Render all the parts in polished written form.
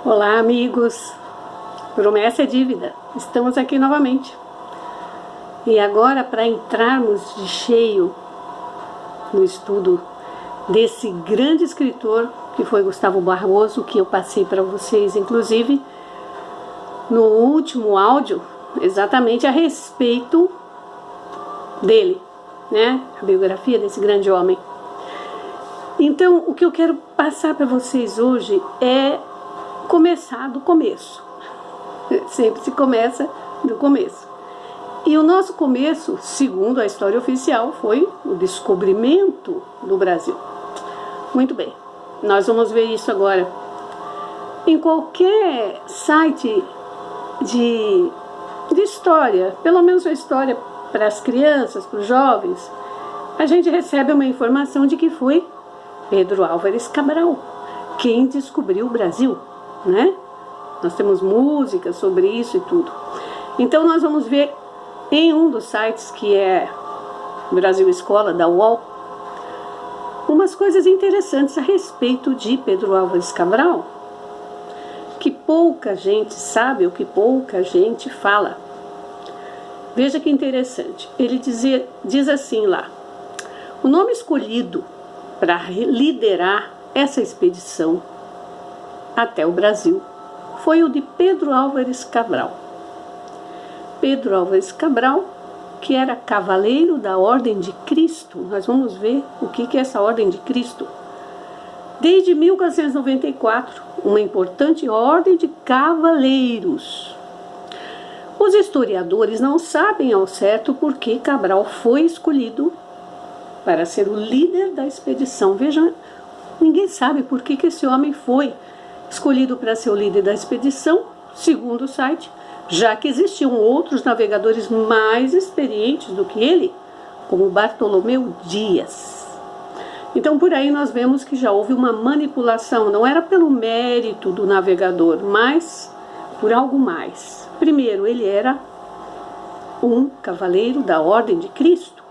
Olá, amigos. Promessa é dívida. Estamos aqui novamente. E agora, para entrarmos de cheio no estudo desse grande escritor, que foi Gustavo Barroso, que eu passei para vocês, inclusive, no último áudio, exatamente a respeito dele, né? A biografia desse grande homem. Então, o que eu quero passar para vocês hoje é começar do começo. Sempre se começa do começo. E o nosso começo, segundo a história oficial, foi o descobrimento do Brasil. Muito bem, nós vamos ver isso agora. Em qualquer site de história, pelo menos a história para as crianças, para os jovens, a gente recebe uma informação de que foi Pedro Álvares Cabral quem descobriu o Brasil, né? Nós temos música sobre isso e tudo. Então nós vamos ver em um dos sites, que é Brasil Escola, da UOL, umas coisas interessantes a respeito de Pedro Álvares Cabral, que pouca gente sabe, ou que pouca gente fala. Veja que interessante. Ele diz assim lá: o nome escolhido para liderar essa expedição até o Brasil foi o de Pedro Álvares Cabral. Pedro Álvares Cabral, que era cavaleiro da Ordem de Cristo. Nós vamos ver o que é essa Ordem de Cristo. Desde 1494, uma importante ordem de cavaleiros. Os historiadores não sabem ao certo por que Cabral foi escolhido para ser o líder da expedição. Veja, ninguém sabe por que esse homem foi escolhido para ser o líder da expedição, segundo o site, já que existiam outros navegadores mais experientes do que ele, como Bartolomeu Dias. Então, por aí nós vemos que já houve uma manipulação, não era pelo mérito do navegador, mas por algo mais. Primeiro, ele era um cavaleiro da Ordem de Cristo.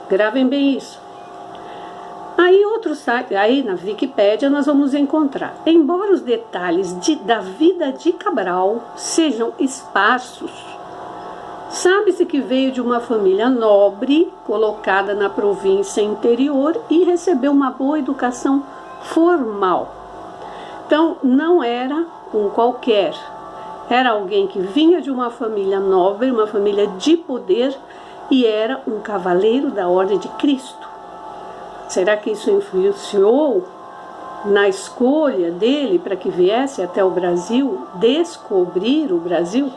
Gravem bem isso. Aí outro site, aí na Wikipédia nós vamos encontrar, embora os detalhes da vida de Cabral sejam esparsos, sabe-se que veio de uma família nobre, colocada na província interior e recebeu uma boa educação formal. Então não era um qualquer, era alguém que vinha de uma família nobre, uma família de poder, e era um cavaleiro da Ordem de Cristo. Será que isso influenciou na escolha dele para que viesse até o Brasil, descobrir o Brasil,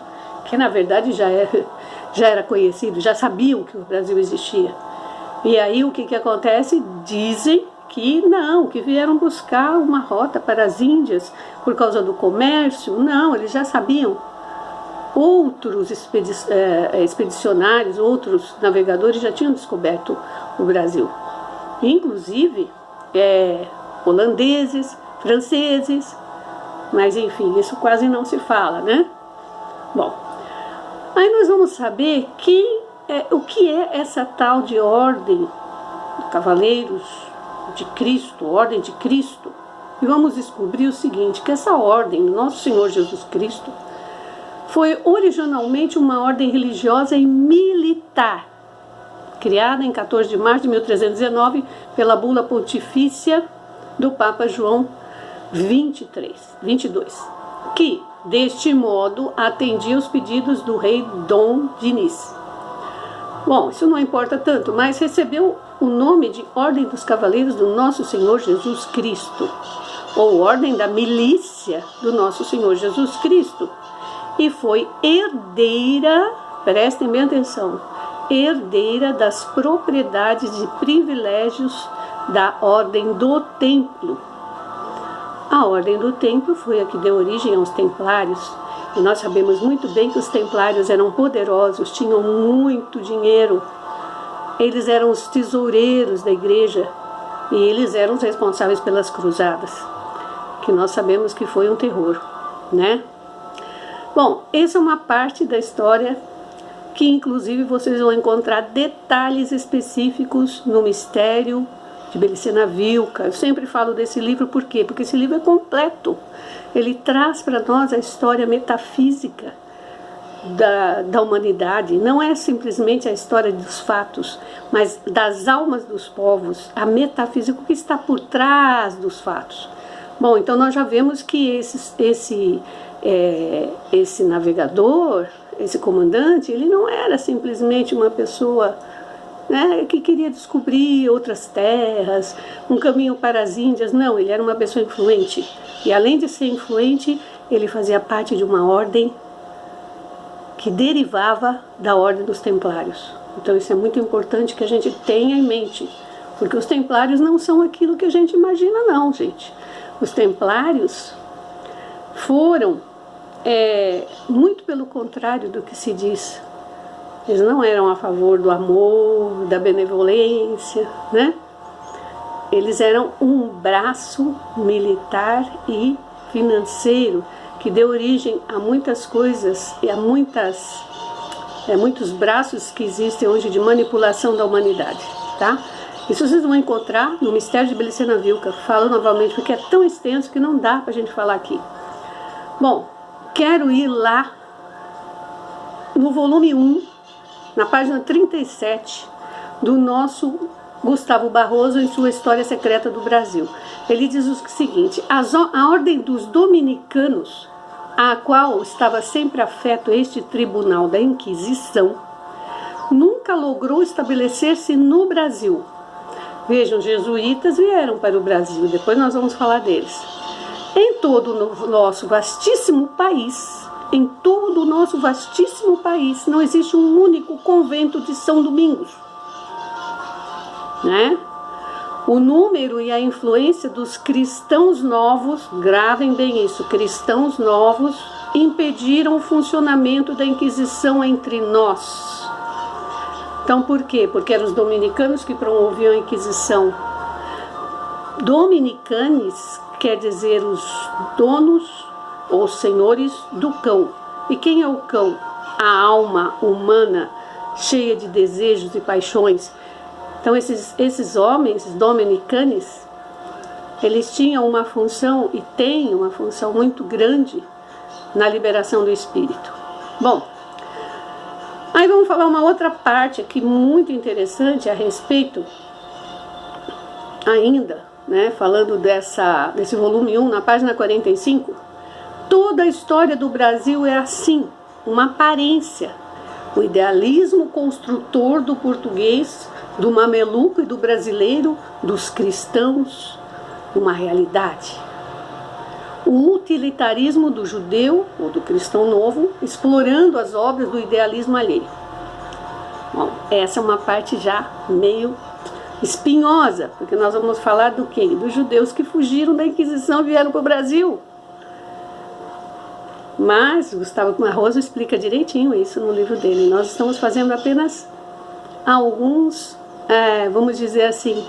que na verdade já era conhecido, já sabiam que o Brasil existia? E aí o que acontece? Dizem que não, que vieram buscar uma rota para as Índias por causa do comércio. Não, eles já sabiam. Outros expedicionários, outros navegadores já tinham descoberto o Brasil. Inclusive holandeses, franceses, mas enfim, isso quase não se fala, né? Bom, aí nós vamos saber o que é essa tal de Ordem de Cavaleiros de Cristo, Ordem de Cristo, e vamos descobrir o seguinte, que essa ordem do nosso Senhor Jesus Cristo foi originalmente uma ordem religiosa e militar, criada em 14 de março de 1319 pela bula pontifícia do Papa João 22, que, deste modo, atendia os pedidos do rei Dom Dinis. Bom, isso não importa tanto, mas recebeu o nome de Ordem dos Cavaleiros do Nosso Senhor Jesus Cristo, ou Ordem da Milícia do Nosso Senhor Jesus Cristo, e foi herdeira, prestem bem atenção, herdeira das propriedades e privilégios da Ordem do Templo. A Ordem do Templo foi a que deu origem aos Templários, e nós sabemos muito bem que os Templários eram poderosos, tinham muito dinheiro, eles eram os tesoureiros da igreja, e eles eram os responsáveis pelas cruzadas, que nós sabemos que foi um terror, né? Bom, essa é uma parte da história que inclusive vocês vão encontrar detalhes específicos no mistério de Belicena Vilca. Eu sempre falo desse livro, por quê? Porque esse livro é completo. Ele traz para nós a história metafísica da humanidade. Não é simplesmente a história dos fatos, mas das almas dos povos, a metafísica que está por trás dos fatos. Bom, então nós já vemos que esse navegador, esse comandante, ele não era simplesmente uma pessoa, né, que queria descobrir outras terras, um caminho para as Índias. Não, ele era uma pessoa influente. E além de ser influente, ele fazia parte de uma ordem que derivava da ordem dos templários. Então isso é muito importante que a gente tenha em mente, porque os templários não são aquilo que a gente imagina, não, gente. Os templários foram muito pelo contrário do que se diz. Eles não eram a favor do amor, da benevolência, né? Eles eram um braço militar e financeiro que deu origem a muitas coisas e a muitos braços que existem hoje de manipulação da humanidade, tá? Isso vocês vão encontrar no Mistério de Belicena Vilca. Falo novamente porque é tão extenso que não dá pra gente falar aqui. Bom, quero ir lá no volume 1, na página 37, do nosso Gustavo Barroso em sua História Secreta do Brasil. Ele diz o seguinte: a ordem dos dominicanos, a qual estava sempre afeto este tribunal da Inquisição, nunca logrou estabelecer-se no Brasil. Vejam, os jesuítas vieram para o Brasil, depois nós vamos falar deles. Em todo o nosso vastíssimo país, não existe um único convento de São Domingos, né? O número e a influência dos cristãos novos, gravem bem isso, cristãos novos, impediram o funcionamento da Inquisição entre nós. Então por quê? Porque eram os dominicanos que promoviam a Inquisição. Dominicanes quer dizer os donos ou senhores do cão. E quem é o cão? A alma humana cheia de desejos e paixões. Então esses homens, dominicanes, eles tinham uma função e têm uma função muito grande na liberação do espírito. Bom, aí vamos falar uma outra parte aqui muito interessante a respeito ainda, né, falando desse volume 1, na página 45. Toda a história do Brasil é assim, uma aparência. O idealismo construtor do português, do mameluco e do brasileiro, dos cristãos, uma realidade. O utilitarismo do judeu ou do cristão novo, explorando as obras do idealismo alheio. Bom, essa é uma parte já meio espinhosa, porque nós vamos falar do quê? Dos judeus que fugiram da Inquisição e vieram para o Brasil. Mas Gustavo Barroso explica direitinho isso no livro dele. Nós estamos fazendo apenas alguns, vamos dizer assim,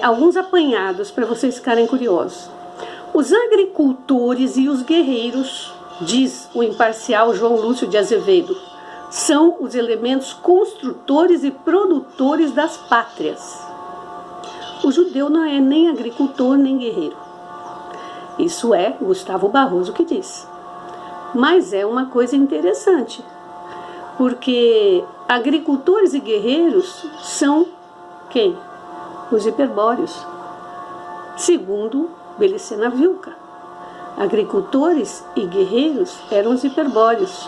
alguns apanhados para vocês ficarem curiosos. Os agricultores e os guerreiros, diz o imparcial João Lúcio de Azevedo, são os elementos construtores e produtores das pátrias. O judeu não é nem agricultor nem guerreiro. Isso é Gustavo Barroso que diz. Mas é uma coisa interessante, porque agricultores e guerreiros são quem? Os hiperbóreos. Segundo Belicena Vilca, agricultores e guerreiros eram os hiperbóreos.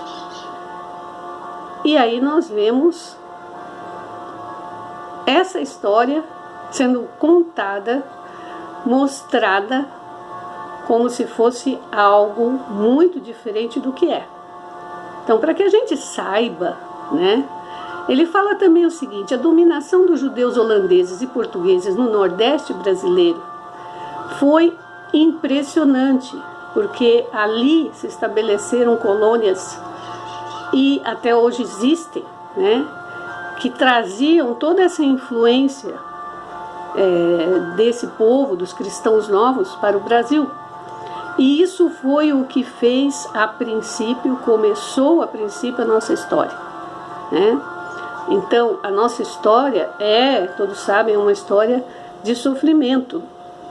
E aí nós vemos essa história sendo contada, mostrada como se fosse algo muito diferente do que é. Então, para que a gente saiba, né? Ele fala também o seguinte: a dominação dos judeus holandeses e portugueses no Nordeste brasileiro foi impressionante, porque ali se estabeleceram colônias e até hoje existem, né? Que traziam toda essa influência desse povo, dos cristãos novos, para o Brasil. E isso foi o que fez começou a princípio a nossa história, né? Então, a nossa história todos sabem, é uma história de sofrimento,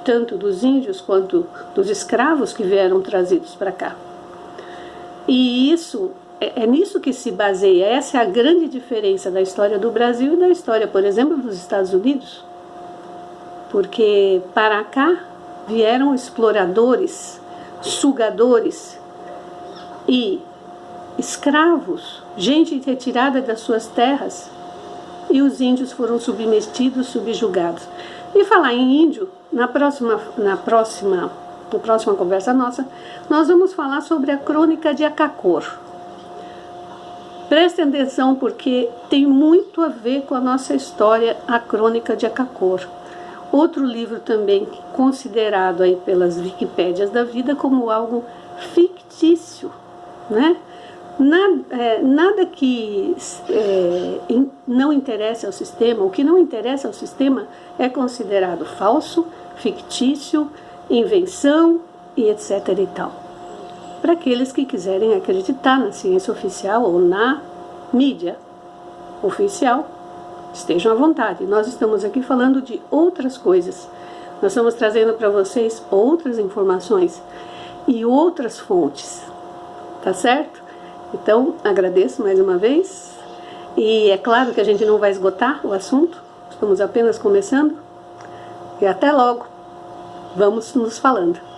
tanto dos índios quanto dos escravos que vieram trazidos para cá. E isso é nisso que se baseia. Essa é a grande diferença da história do Brasil e da história, por exemplo, dos Estados Unidos. Porque para cá vieram exploradores, sugadores e escravos, gente retirada das suas terras, e os índios foram submetidos, subjugados. E falar em índio, na próxima conversa nossa, nós vamos falar sobre a Crônica de Akakor. Prestem atenção, porque tem muito a ver com a nossa história, a Crônica de Akakor. Outro livro também considerado aí pelas Wikipédias da vida como algo fictício, né? Nada que não interesse ao sistema, o que não interessa ao sistema é considerado falso, fictício, invenção e etc. e tal. Para aqueles que quiserem acreditar na ciência oficial ou na mídia oficial, estejam à vontade. Nós estamos aqui falando de outras coisas. Nós estamos trazendo para vocês outras informações e outras fontes, tá certo? Então, agradeço mais uma vez. E é claro que a gente não vai esgotar o assunto, estamos apenas começando. E até logo. Vamos nos falando.